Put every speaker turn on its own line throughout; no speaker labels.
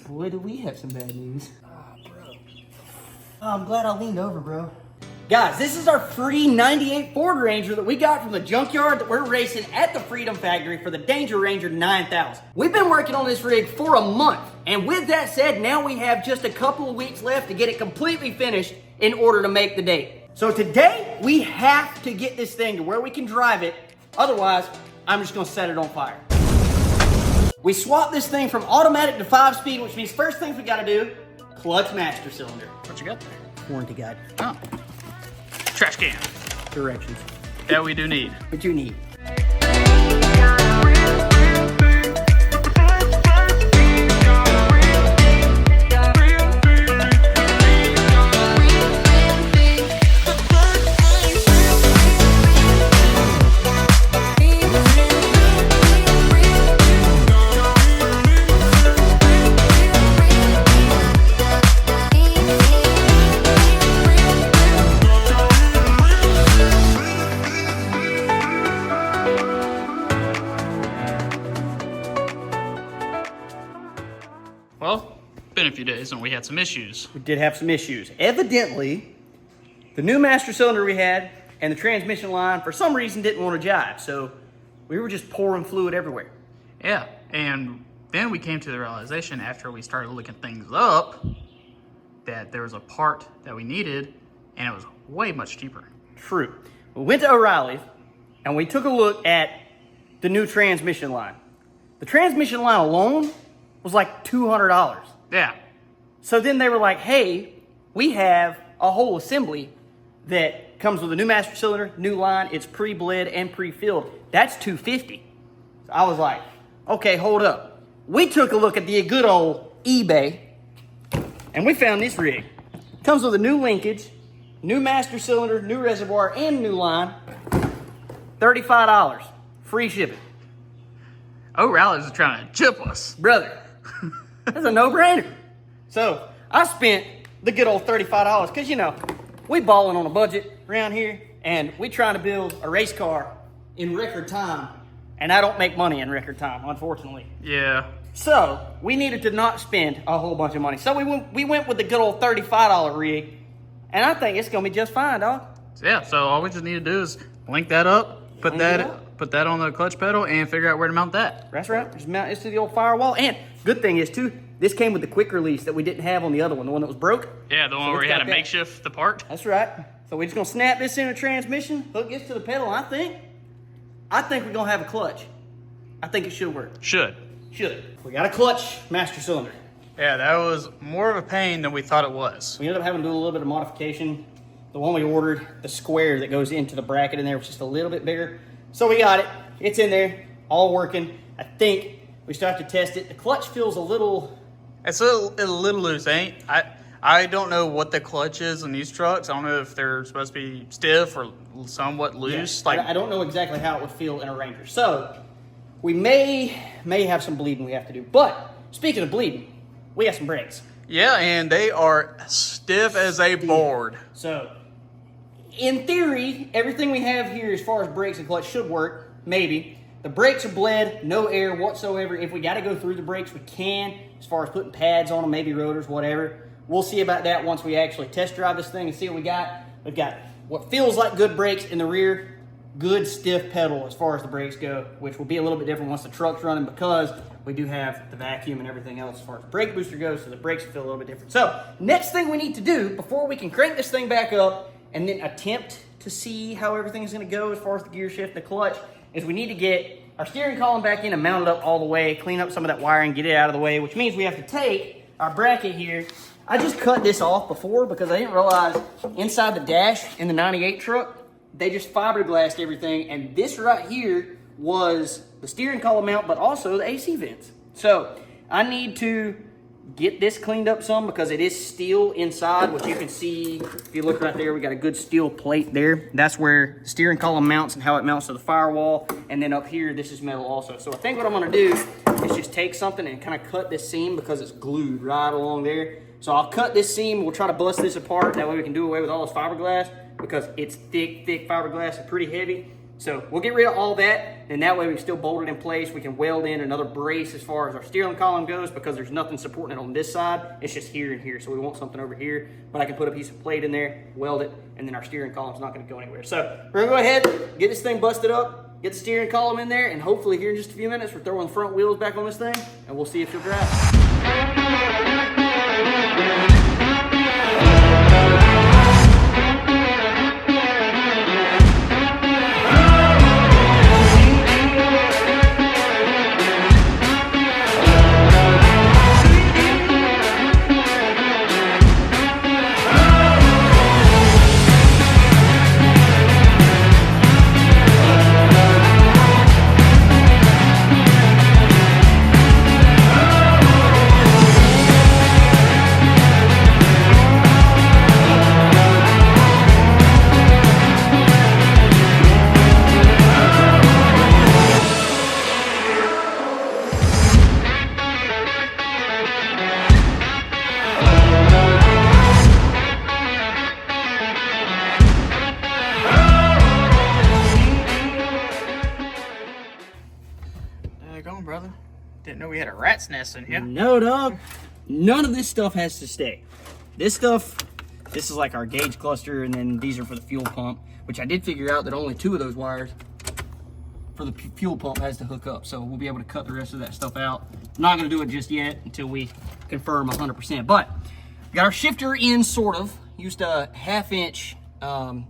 boy, do we have some bad news. Oh, bro. Oh, I'm glad I leaned over, bro. Guys, this is our free 98 Ford Ranger that we got from the junkyard that we're racing at the Freedom Factory for the Danger Ranger 9000. We've been working on this rig for a month, and with that said, now we have just a couple of weeks left to get it completely finished in order to make the date. So today, we have to get this thing to where we can drive it, otherwise, I'm just gonna set it on fire. We swapped this thing from automatic to 5-speed, which means first things we gotta do, clutch master cylinder.
What you got there?
Warranty guide.
Oh. Trash can.
Directions.
That we do need.
What you need.
Well, been a few days and we had some issues.
We did have some issues. Evidently, the new master cylinder we had and the transmission line for some reason didn't want to jive, so we were just pouring fluid everywhere.
Yeah, and then we came to the realization after we started looking things up that there was a part that we needed and it was way much cheaper.
True. We went to O'Reilly's and we took a look at the new transmission line. The transmission line alone was like $200.
Yeah.
So then they were like, hey, we have a whole assembly that comes with a new master cylinder, new line, it's pre-bled and pre-filled. That's $250. So I was like, okay, hold up. We took a look at the good old eBay and we found this rig. It comes with a new linkage, new master cylinder, new reservoir, and new line. $35. Free shipping.
O'Reilly's is trying to chip us.
Brother, that's a no-brainer. So I spent the good old $35 because, you know, we balling on a budget around here and we trying to build a race car in record time, and I don't make money in record time, unfortunately.
Yeah.
So we needed to not spend a whole bunch of money. So we went with the good old $35 rig, and I think it's gonna be just fine, dog.
Yeah, so all we just need to do is link that up, put that on the clutch pedal, and figure out where to mount that.
That's right. Just mount this to the old firewall. And good thing is, too, this came with the quick release that we didn't have on the other one, the one that was broke.
Yeah, the one where we had to makeshift the part.
That's right. So we're just gonna snap this in the transmission, hook this to the pedal, and I think we're gonna have a clutch. I think it should work.
Should.
We got a clutch master cylinder.
Yeah, that was more of a pain than we thought it was.
We ended up having to do a little bit of modification. The one we ordered, the square that goes into the bracket in there was just a little bit bigger. So we got it. It's in there, all working. I think we start to test it. The clutch feels a little...
It's a little loose, ain't? I don't know what the clutch is in these trucks. I don't know if they're supposed to be stiff or somewhat loose.
Yeah, I don't know exactly how it would feel in a Ranger. So we may have some bleeding we have to do. But speaking of bleeding, we got some brakes.
Yeah, and they are stiff as a board.
So in theory, everything we have here as far as brakes and clutch should work, maybe. The brakes are bled, no air whatsoever. If we got to go through the brakes, we can, as far as putting pads on them, maybe rotors, whatever. We'll see about that once we actually test drive this thing and see what we got. We've got what feels like good brakes in the rear, good stiff pedal as far as the brakes go, which will be a little bit different once the truck's running because we do have the vacuum and everything else as far as the brake booster goes, so the brakes will feel a little bit different. So next thing we need to do before we can crank this thing back up and then attempt to see how everything is going to go as far as the gear shift and the clutch is we need to get our steering column back in and mount it up all the way, clean up some of that wiring, get it out of the way, which means we have to take our bracket here. I just cut this off before because I didn't realize inside the dash in the 98 truck, they just fiberglassed everything, and this right here was the steering column mount, but also the AC vents. So I need to get this cleaned up some because it is steel inside, which you can see if you look right there. We got a good steel plate there. That's where the steering column mounts and how it mounts to the firewall. And then up here, this is metal also. So I think what I'm gonna do is just take something and kind of cut this seam because it's glued right along there. So I'll cut this seam. We'll try to bust this apart. That way we can do away with all this fiberglass because it's thick fiberglass and pretty heavy. So we'll get rid of all that, and that way we can still bolt it in place. We can weld in another brace as far as our steering column goes, because there's nothing supporting it on this side. It's just here and here, so we want something over here. But I can put a piece of plate in there, weld it, and then our steering column's not going to go anywhere. So we're going to go ahead, get this thing busted up, get the steering column in there, and hopefully here in just a few minutes we're throwing the front wheels back on this thing, and we'll see if it'll drive.
Going, brother. Didn't know we had a rat's nest in here.
No, dog. None of this stuff has to stay. This is like our gauge cluster, and then these are for the fuel pump, which I did figure out that only 2 of those wires for the fuel pump has to hook up. So we'll be able to cut the rest of that stuff out. I'm not going to do it just yet until we confirm 100%. But we got our shifter in, sort of. Used a 1/2-inch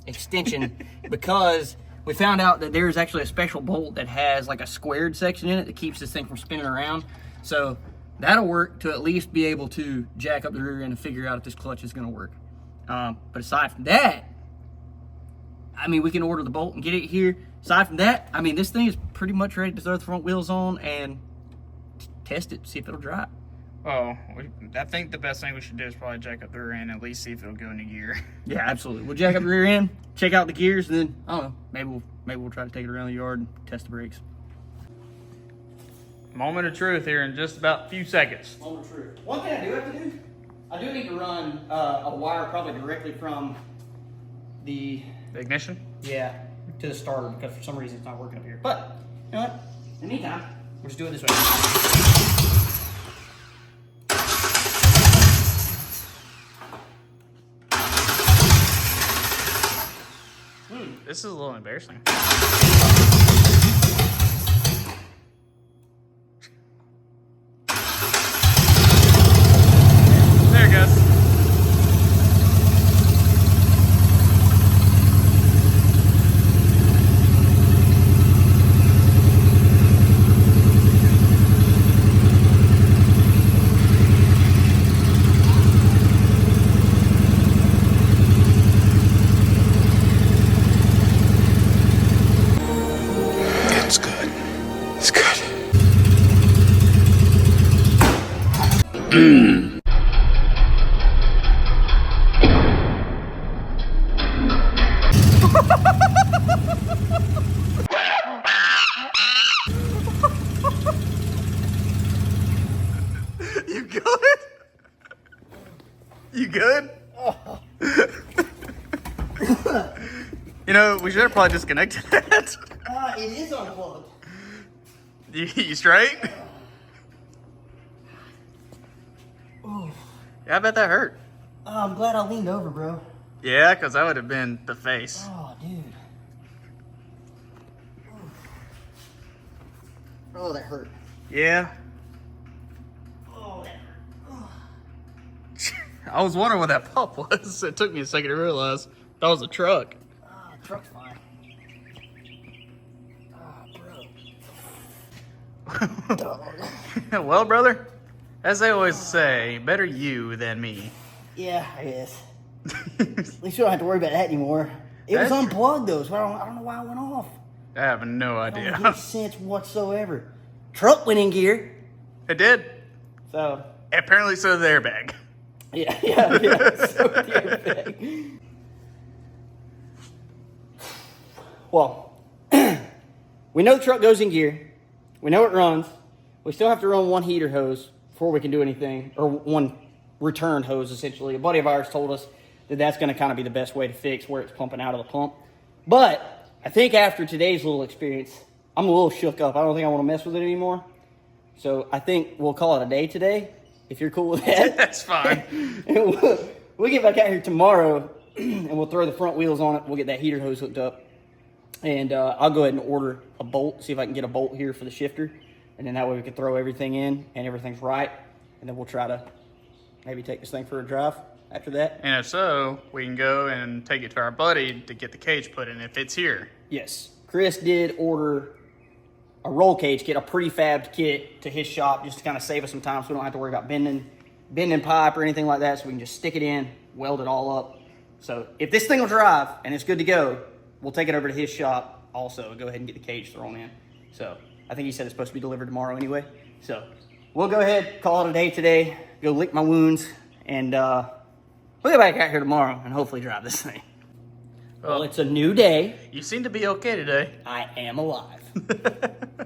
extension because we found out that there's actually a special bolt that has like a squared section in it that keeps this thing from spinning around. So that'll work to at least be able to jack up the rear end and figure out if this clutch is gonna work. But aside from that, I mean, we can order the bolt and get it here. Aside from that, I mean, this thing is pretty much ready to throw the front wheels on and test it, see if it'll drive.
Oh, I think the best thing we should do is probably jack up the rear end and at least see if it'll go into gear.
Yeah, absolutely. We'll jack up the rear end, check out the gears, and then, I don't know, maybe we'll try to take it around the yard and test the brakes.
Moment of truth here in just about a few seconds.
Moment of truth. One thing I do have to do, I do need to run a wire probably directly from the
ignition?
Yeah, to the starter, because for some reason it's not working up here. But, you know what? In the meantime, we'll just do it this way.
This is a little embarrassing. There it goes. You good? You good? Oh. You know, we should have probably disconnected that.
It is unplugged.
You straight?
Oh.
Yeah, I bet that hurt.
Oh, I'm glad I leaned over, bro.
Yeah, because that would have been the face.
Oh, dude. Oh, that hurt.
Yeah.
Oh, that hurt. Oh.
I was wondering what that pop was. It took me a second to realize that was a truck.
Oh, the truck's fine. Oh, bro.
Well, brother, as they always say, better you than me.
Yeah, I guess. At least you don't have to worry about that anymore. It was unplugged though, so I don't know why it went off.
I have no
It
idea.
don't make sense whatsoever. Truck went in gear.
It did.
So
apparently, so did the airbag.
Yeah. So the airbag. Well, we know the truck goes in gear. We know it runs. We still have to run one heater hose before we can do anything, or one return hose, essentially. A buddy of ours told us that that's going to kind of be the best way to fix where it's pumping out of the pump. But I think after today's little experience, I'm a little shook up. I don't think I want to mess with it anymore. So I think we'll call it a day today, if you're cool with that.
That's fine.
And we'll get back out here tomorrow, and we'll throw the front wheels on it. We'll get that heater hose hooked up. And I'll go ahead and order a bolt, see if I can get a bolt here for the shifter. And then that way we can throw everything in and everything's right. And then we'll try to maybe take this thing for a drive after that.
And if so, we can go and take it to our buddy to get the cage put in if it's here.
Yes. Chris did order a roll cage kit, a prefabbed kit to his shop, just to kind of save us some time so we don't have to worry about bending pipe or anything like that. So we can just stick it in, weld it all up. So if this thing will drive and it's good to go, we'll take it over to his shop also and go ahead and get the cage thrown in. So I think he said it's supposed to be delivered tomorrow anyway. So we'll go ahead, call it a day today, go lick my wounds, and we'll get back out here tomorrow and hopefully drive this thing. Well, it's a new day.
You seem to be okay today.
I am alive.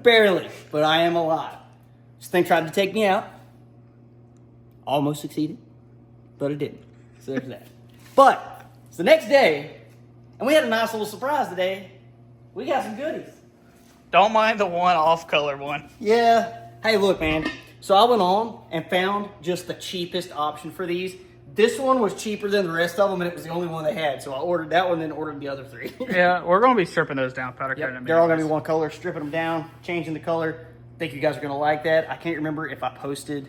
Barely, but I am alive. This thing tried to take me out. Almost succeeded, but it didn't. So there's that. But it's the next day, and we had a nice little surprise today. We got some goodies.
Don't mind the one off-color one.
Yeah. Hey, look, man. So I went on and found just the cheapest option for these. This one was cheaper than the rest of them, and it was the only one they had. So I ordered that one, then ordered the other three.
Yeah, we're going to be stripping those down, powder
Yep,
coating them.
they're all going to be one color, stripping them down, changing the color. I think you guys are going to like that. I can't remember if I posted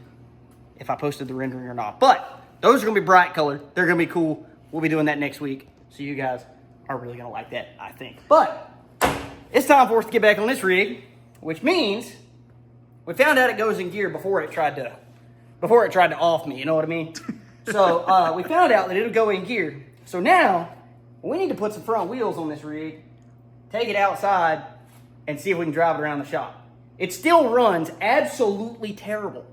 the rendering or not. But those are going to be bright colored. They're going to be cool. We'll be doing that next week. So you guys are really going to like that, I think. But it's time for us to get back on this rig, which means we found out it goes in gear before it tried to off me, you know what I mean? So we found out that it'll go in gear. So now we need to put some front wheels on this rig, take it outside, and see if we can drive it around the shop. It still runs absolutely terrible.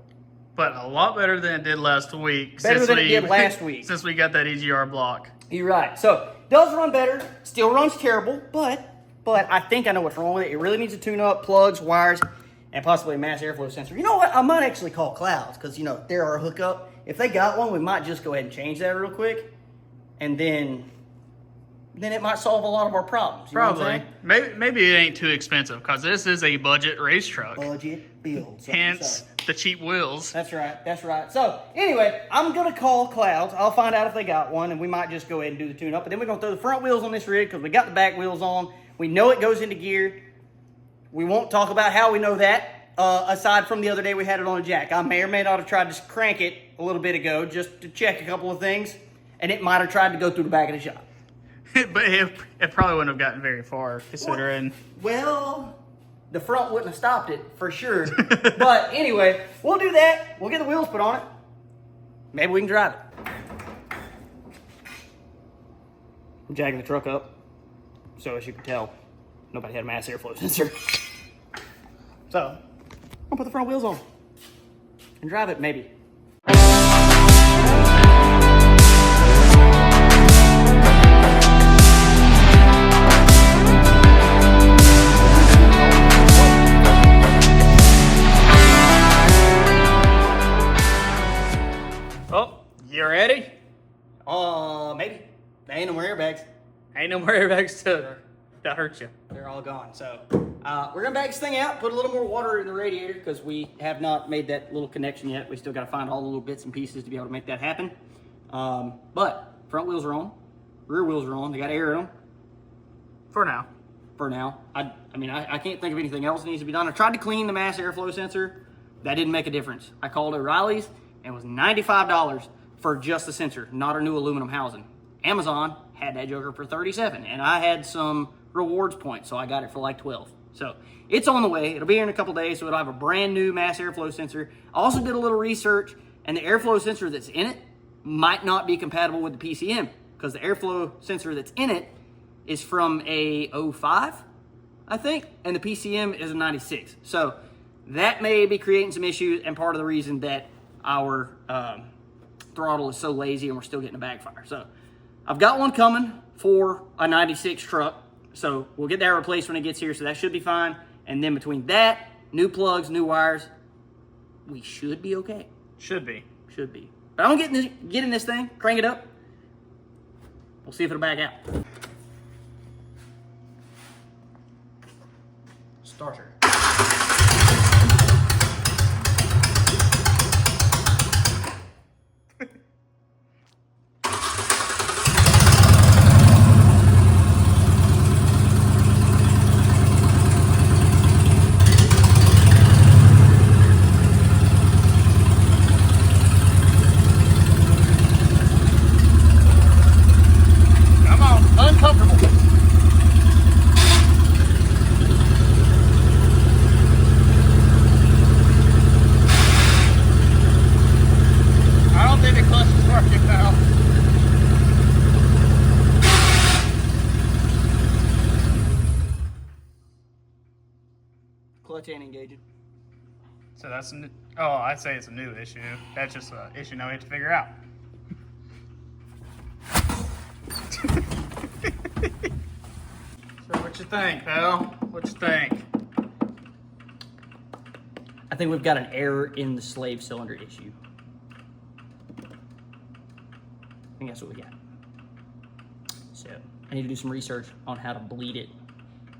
But a lot better than it did last week.
Better than it did last week.
Since we got that EGR block.
You're right. So it does run better, still runs terrible, but I think I know what's wrong with it. It really needs to tune up, plugs, wires, and possibly a mass airflow sensor. You know what? I might actually call Clouds because, you know, they're our hookup. If they got one, we might just go ahead and change that real quick, and then it might solve a lot of our problems. You know what I'm
Probably.
saying?
Maybe it ain't too expensive because this is a budget race truck.
Budget build.
Hence the cheap wheels.
That's right. That's right. So anyway, I'm gonna call Clouds. I'll find out if they got one, and we might just go ahead and do the tune-up. But then we're gonna throw the front wheels on this rig because we got the back wheels on. We know it goes into gear. We won't talk about how we know that. Aside from the other day we had it on a jack. I may or may not have tried to crank it a little bit ago just to check a couple of things, and it might have tried to go through the back of the shop.
But it probably wouldn't have gotten very far considering.
Well, the front wouldn't have stopped it for sure. But anyway, we'll do that. We'll get the wheels put on it. Maybe we can drive it. I'm jacking the truck up. So as you can tell, nobody had a mass airflow sensor. So I'll put the front wheels on and drive it, maybe.
Oh, you ready?
Maybe. There ain't no more airbags.
Ain't no more airbags to hurt you.
They're all gone. So we're gonna back this thing out, put a little more water in the radiator because we have not made that little connection yet. We still got to find all the little bits and pieces to be able to make that happen. But front wheels are on, rear wheels are on. They got air in them.
For now.
For now, I mean, I can't think of anything else that needs to be done. I tried to clean the mass airflow sensor. That didn't make a difference. I called O'Reilly's and it was $95 for just the sensor, not a new aluminum housing. Amazon had that joker for $37, and I had some rewards points, so I got it for like 12. So it's on the way. It'll be here in a couple days, so it'll have a brand new mass airflow sensor. I also did a little research, and the airflow sensor that's in it might not be compatible with the PCM because the airflow sensor that's in it is from a 05, I think, and the PCM is a 96. So that may be creating some issues and part of the reason that our throttle is so lazy and we're still getting a backfire. So I've got one coming for a 96 truck. So we'll get that replaced when it gets here. So that should be fine. And then between that, new plugs, new wires, we should be okay.
Should be.
Should be. But I'm gonna get in this thing, crank it up. We'll see if it'll back out. starter.
Come on, uncomfortable. I don't think the clutch is working now.
Clutch ain't engaging.
So that's I'd say it's a new issue. That's just an issue now we have to figure out. So what you think, pal? What you think?
I think we've got an error in the slave cylinder issue. I think that's what we got. So I need to do some research on how to bleed it,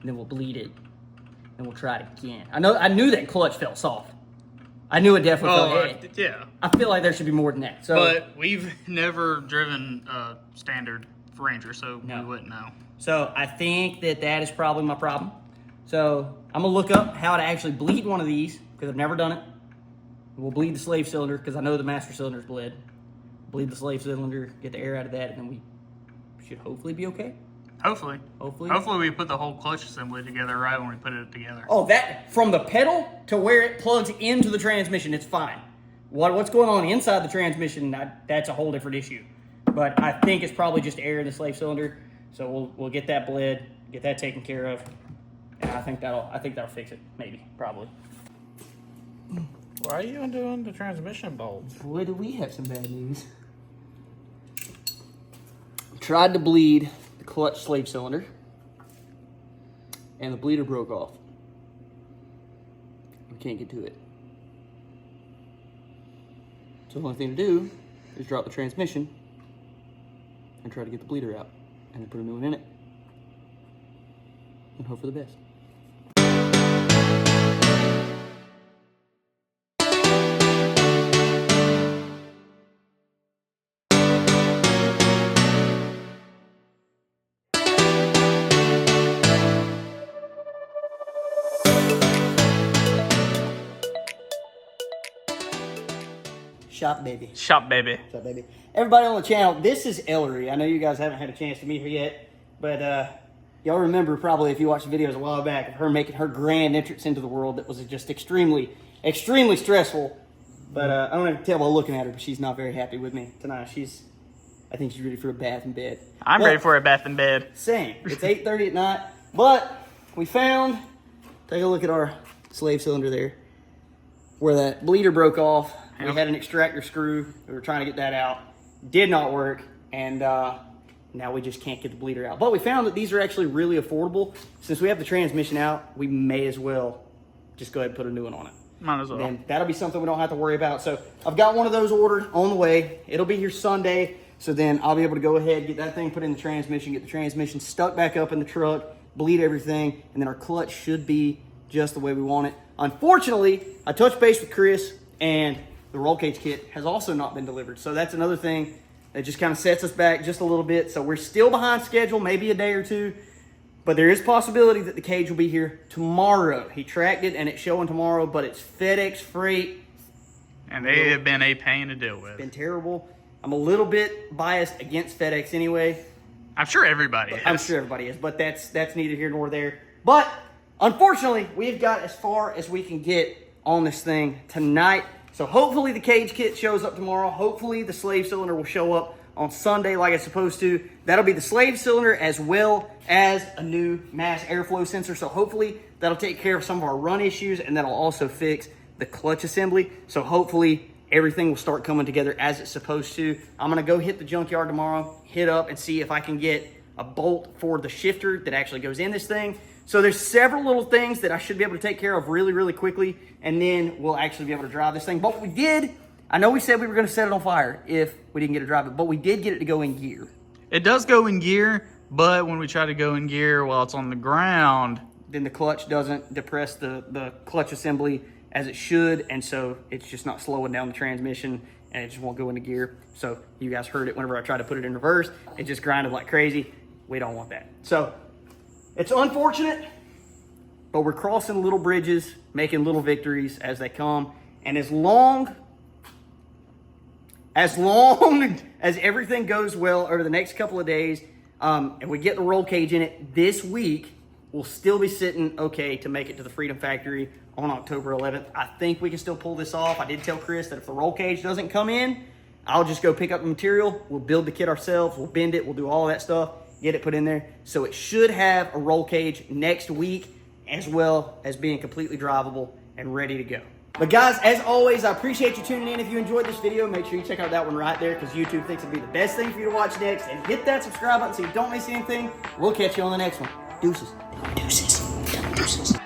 and then we'll bleed it, and we'll try it again. I knew that clutch felt soft. I knew it definitely felt.
Yeah.
I feel like there should be more than that. So,
But we've never driven a standard Ranger, so
No.
we wouldn't know.
So I think that is probably my problem. So I'm gonna look up how to actually bleed one of these because I've never done it. We'll bleed the slave cylinder because I know the master cylinder's bled. Bleed the slave cylinder, get the air out of that, and then we should hopefully be okay.
Hopefully.
Hopefully.
Hopefully we put the whole clutch assembly together right when we put it together.
Oh, that from the pedal to where it plugs into the transmission, it's fine. What's going on inside the transmission? That's a whole different issue. But I think it's probably just air in the slave cylinder. So we'll get that bled, get that taken care of, and I think that'll fix it. Maybe, probably.
Why are you undoing the transmission bolts?
Boy, do we have some bad news. Tried to bleed the clutch slave cylinder, and the bleeder broke off. We can't get to it. So the only thing to do is drop the transmission and try to get the bleeder out, and then put a new one in it, and hope for the best. Shop baby.
Shop baby.
What's up, baby? Everybody on the channel, this is Ellery. I know you guys haven't had a chance to meet her yet, but y'all remember probably if you watched the videos a while back of her making her grand entrance into the world that was just extremely, extremely stressful. But I don't have to tell by looking at her, but she's not very happy with me tonight. I think she's ready for a bath in bed.
I'm ready for a bath in bed.
Same. It's 8:30 at night, but we found, take a look at our slave cylinder there, where that bleeder broke off. We
Yep.
had an extractor screw. We were trying to get that out. Did not work, and now we just can't get the bleeder out. But we found that these are actually really affordable. Since we have the transmission out, we may as well just go ahead and put a new one on it.
Might as well.
Then that'll be something we don't have to worry about. So I've got one of those ordered on the way. It'll be here Sunday. So then I'll be able to go ahead, get that thing put in the transmission, get the transmission stuck back up in the truck, bleed everything, and then our clutch should be just the way we want it. Unfortunately, I touched base with Chris, and the roll cage kit has also not been delivered. So that's another thing that just kind of sets us back just a little bit. So we're still behind schedule, maybe a day or two, but there is possibility that the cage will be here tomorrow. He tracked it and it's showing tomorrow, but it's FedEx freight.
And they have been a pain to deal with.
Been terrible. I'm a little bit biased against FedEx anyway.
I'm sure everybody is.
I'm sure everybody is, but that's neither here nor there. But unfortunately, we've got as far as we can get on this thing tonight. So hopefully the cage kit shows up tomorrow. Hopefully the slave cylinder will show up on Sunday like it's supposed to. That'll be the slave cylinder as well as a new mass airflow sensor. So hopefully that'll take care of some of our run issues, and that'll also fix the clutch assembly. So hopefully everything will start coming together as it's supposed to. I'm gonna go hit the junkyard tomorrow, hit up and see if I can get a bolt for the shifter that actually goes in this thing. So there's several little things that I should be able to take care of really, really quickly, and then we'll actually be able to drive this thing. But we did, I know we said we were gonna set it on fire if we didn't get to drive it, but we did get it to go in gear.
It does go in gear, but when we try to go in gear while it's on the ground,
then the clutch doesn't depress the clutch assembly as it should, and so it's just not slowing down the transmission, and it just won't go into gear. So you guys heard it whenever I tried to put it in reverse. It just grinded like crazy. We don't want that. So it's unfortunate, but we're crossing little bridges, making little victories as they come. And as long as everything goes well over the next couple of days, and we get the roll cage in it this week, we'll still be sitting okay to make it to the Freedom Factory on October 11th. I think we can still pull this off. I did tell Chris that if the roll cage doesn't come in, I'll just go pick up the material. We'll build the kit ourselves. We'll bend it. We'll do all of that stuff, get it put in there. So it should have a roll cage next week, as well as being completely drivable and ready to go. But guys, as always, I appreciate you tuning in. If you enjoyed this video, make sure you check out that one right there, because YouTube thinks it'd be the best thing for you to watch next. And hit that subscribe button so you don't miss anything. We'll catch you on the next one. Deuces. Deuces. Deuces.